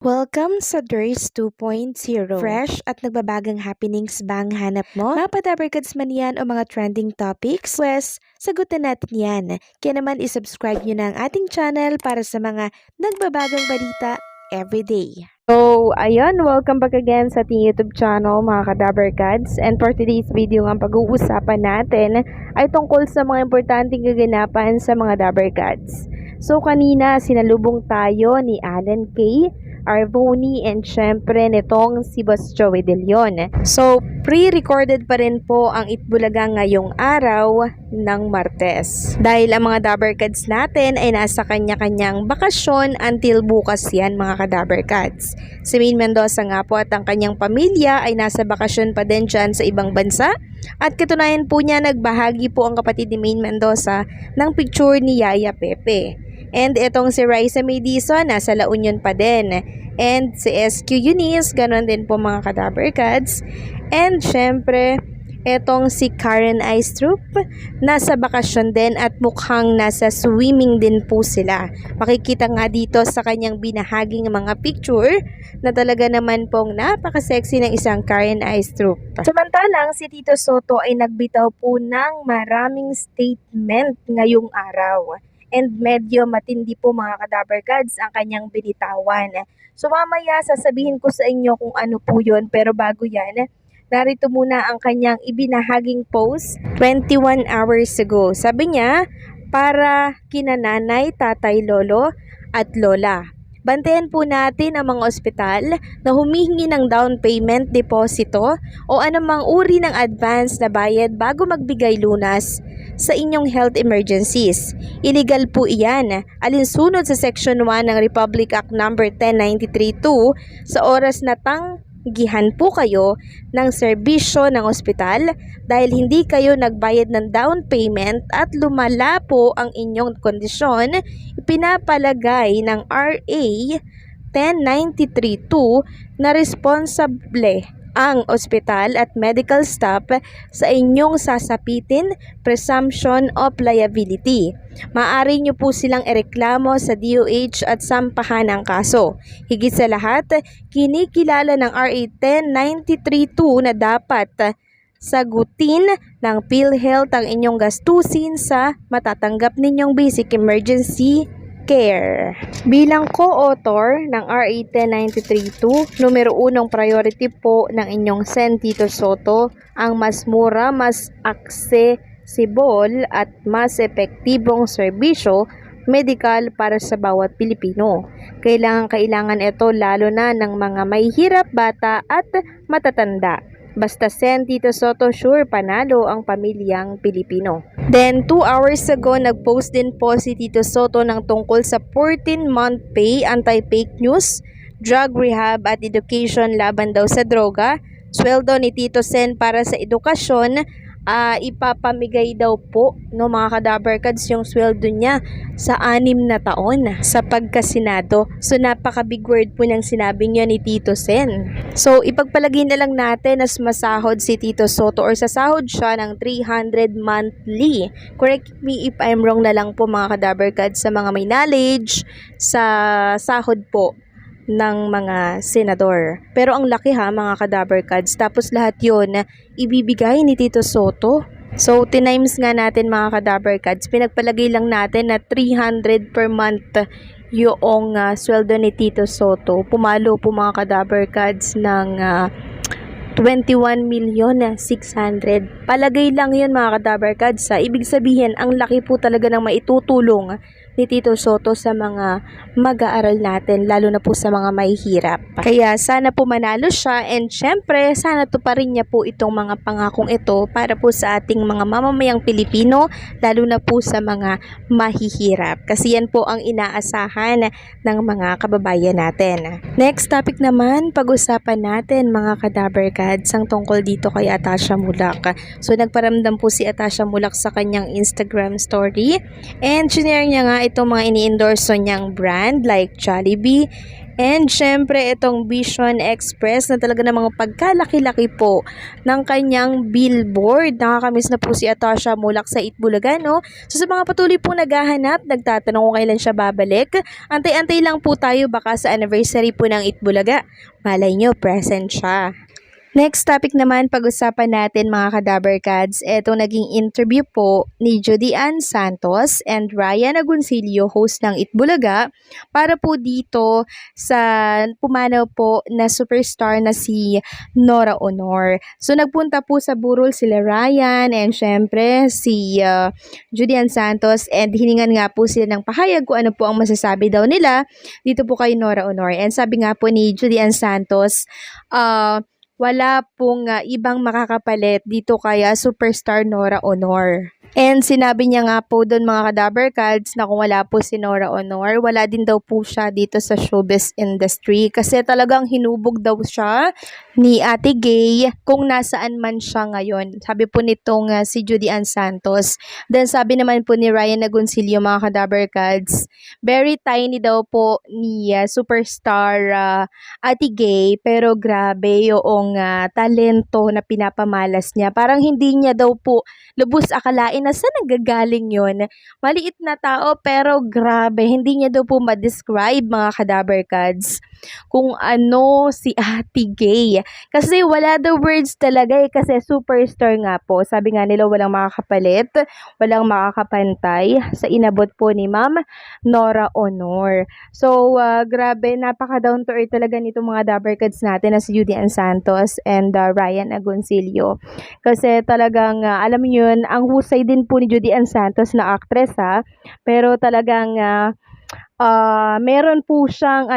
Welcome sa DRS 2.0. Fresh at nagbabagang happenings bang hanap mo? Mga padabarkads man yan o mga trending topics? Pues, sagutin natin yan. Kaya naman isubscribe nyo na ang ating channel para sa mga nagbabagang balita everyday. So, ayun, welcome back again sa ating YouTube channel mga kadabarkads. And for today's video ang pag-uusapan natin ay tungkol sa mga importanteng kaganapan sa mga dabarkads. So, kanina sinalubong tayo ni Alan Kay, Arvoni, and syempre nitong si Boss Joey De Leon. So, pre-recorded pa rin po ang Itbulaga ngayong araw ng Martes. Dahil ang mga dabarkads natin ay nasa kanya-kanyang bakasyon until bukas yan mga kadabarkads. Si Maine Mendoza nga po at ang kanyang pamilya ay nasa bakasyon pa din dyan sa ibang bansa. At katunayan po niya nagbahagi po ang kapatid ni Maine Mendoza ng picture ni Yaya Pepe. And itong si Raisa May Dizon, nasa La Union pa din. And si SQ Eunice, ganon din po mga kadabarkads. And syempre, itong si Karen Aistrup, nasa bakasyon din at mukhang nasa swimming din po sila. Makikita nga dito sa kanyang binahaging mga picture na talaga naman pong napaka-sexy ng isang Karen Aistrup. Samantalang si Tito Soto ay nagbitaw po ng maraming statement ngayong araw. And medyo matindi po mga kadabarkads ang kanyang binitawan. So mamaya sasabihin ko sa inyo kung ano po yun, pero bago yan, narito muna ang kanyang ibinahaging post 21 hours ago. Sabi niya, para kina nanay, tatay, lolo at lola. Bantayan po natin ang mga ospital na humihingi ng down payment, deposito o anumang uri ng advance na bayad bago magbigay lunas sa inyong health emergencies. Illegal po iyan, alinsunod sa Section 1 ng Republic Act No. 10932 sa oras na tanggihan po kayo ng serbisyo ng ospital dahil hindi kayo nagbayad ng down payment at lumala po ang inyong kondisyon, ipinapalagay ng RA 10932 na responsable ang ospital at medical staff sa inyong sasapitin presumption of liability. Maaari nyo po silang ireklamo sa DOH at sampahan ang kaso. Higit sa lahat, kinikilala ng RA 10932 na dapat sagutin ng PhilHealth ang inyong gastusin sa matatanggap ninyong basic emergency care. Bilang co-author ng RA 10932, numero 1 priority po ng inyong Sen Tito Soto ang mas mura, mas accessible at mas epektibong serbisyo medikal para sa bawat Pilipino. Kailangan ito lalo na ng mga mahihirap, bata at matatanda. Basta Sen Tito Soto, sure panalo ang pamilyang Pilipino. Then 2 hours ago, nag-post din po si Tito Soto ng tungkol sa 14-month pay, anti-fake news, drug rehab at education laban daw sa droga. Sweldo ni Tito Sen para sa edukasyon, ipapamigay daw po no mga kadabarkads yung sweldo niya sa 6 na taon sa pagkasenado. So napaka big word po ng sinabing yun ni Tito Sen. So ipagpalagay na lang natin na masahod si Tito Soto or sasahod siya ng 300 monthly. Correct me if I'm wrong na lang po mga kadabarkads sa mga may knowledge sa sahod po ng mga senador. Pero ang laki ha mga kadabarkads. Tapos lahat yon ibibigay ni Tito Soto. So tinimes nga natin mga kadabarkads. Pinagpalagay lang natin na 300 per month yung sweldo ni Tito Soto. Pumalo po mga kadabarkads ng 21,600,000. Palagay lang yun mga kadabarkads. Ibig sabihin, ang laki po talaga ng maitutulong ni Tito Soto sa mga mag-aaral natin, lalo na po sa mga mahihirap. Kaya sana po manalo siya and syempre sana tuparin niya po itong mga pangakong ito para po sa ating mga mamamayang Pilipino, lalo na po sa mga mahihirap. Kasi yan po ang inaasahan ng mga kababayan natin. Next topic naman, pag-usapan natin mga kadabarkads ang tungkol dito kay Atasha Mulak. So nagparamdam po si Atasha Mulak sa kanyang Instagram story and shinare niya nga itong mga ini-endorso niyang brand like Jollibee. And syempre itong Vision Express na talaga namang pagkalaki-laki po ng kanyang billboard. Nakakamiss na po si Atasha Mulak sa Itbulaga, no? So sa mga patuloy po naghahanap, nagtatanong kung kailan siya babalik, antay-antay lang po tayo baka sa anniversary po ng Itbulaga. Malay nyo, present siya. Next topic naman, pag-usapan natin mga Kadaberkads, etong naging interview po ni Judy Ann Santos and Ryan Agoncillo, host ng Itbulaga, para po dito sa pumanaw po na superstar na si Nora Honor. So nagpunta po sa burol sila Ryan and syempre si Judy Ann Santos, and hiningan nga po sila ng pahayag kung ano po ang masasabi daw nila dito po kay Nora Honor. And sabi nga po ni Judy Ann Santos, wala pong ibang makakapalit dito kaya superstar Nora Honor. And sinabi niya nga po doon mga Kadaberkads na kung wala po si Nora Honor, wala din daw po siya dito sa showbiz industry kasi talagang hinubog daw siya ni Ate Gay kung nasaan man siya ngayon. Sabi po nitong si Judy Ann Santos. Then sabi naman po ni Ryan Agoncillo mga Kadaberkads, very tiny daw po ni superstar Ate Gay, pero grabe yung talento na pinapamalas niya. Parang hindi niya daw po lubos akalain na saan nanggagaling yun. Maliit na tao pero grabe, hindi niya daw po ma-describe mga Kadaberkads kung ano si Ate Gay. Kasi wala the words talaga kasi superstar nga po. Sabi nga nila walang makakapalit, walang makakapantay sa inabot po ni Ma'am Nora Honor. So, grabe, napaka down to earth talaga nito mga Daberkads natin na si Judy Ann Santos and Ryan Agoncillo. Kasi talagang, alam niyo yun, ang husay din po ni Judy Ann Santos na actress pero talagang meron po siyang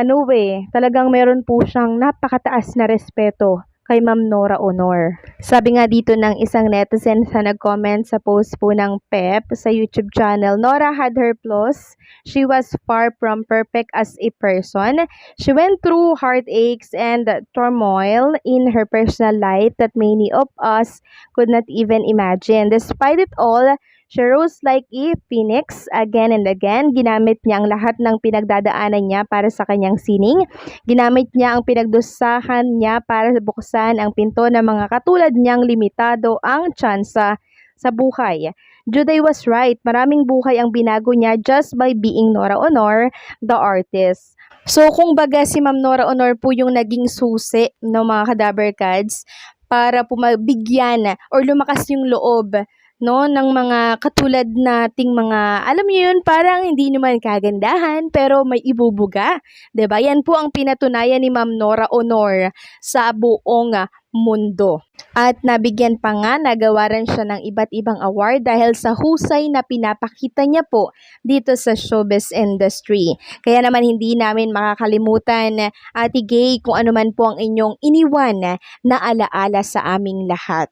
talagang meron po siyang napakataas na respeto kay Ma'am Nora Honor. Sabi nga dito ng isang netizen sa nag-comment sa post po ng Pep sa YouTube channel, Nora had her flaws. She was far from perfect as a person. She went through heartaches and turmoil in her personal life that many of us could not even imagine. Despite it all, she rose like a phoenix again and again. Ginamit niya ang lahat ng pinagdadaanan niya para sa kanyang sining. Ginamit niya ang pinagdusahan niya para buksan ang pinto ng mga katulad niyang limitado ang tsansa sa buhay. Judy was right. Maraming buhay ang binago niya just by being Nora Honor, the artist. So kung baga si Ma'am Nora Honor po yung naging susi ng mga Kadaberkads para po mabigyan or lumakas yung loob ng mga katulad nating mga, alam niyo yun, parang hindi naman kagandahan pero may ibubuga. 'Di ba? Yan po ang pinatunayan ni Ma'am Nora Honor sa buong mundo. At nabigyan pa nga, nagawaran siya ng iba't ibang award dahil sa husay na pinapakita niya po dito sa showbiz industry. Kaya naman hindi namin makakalimutan, Ate Gay, kung ano man po ang inyong iniwan na alaala sa aming lahat.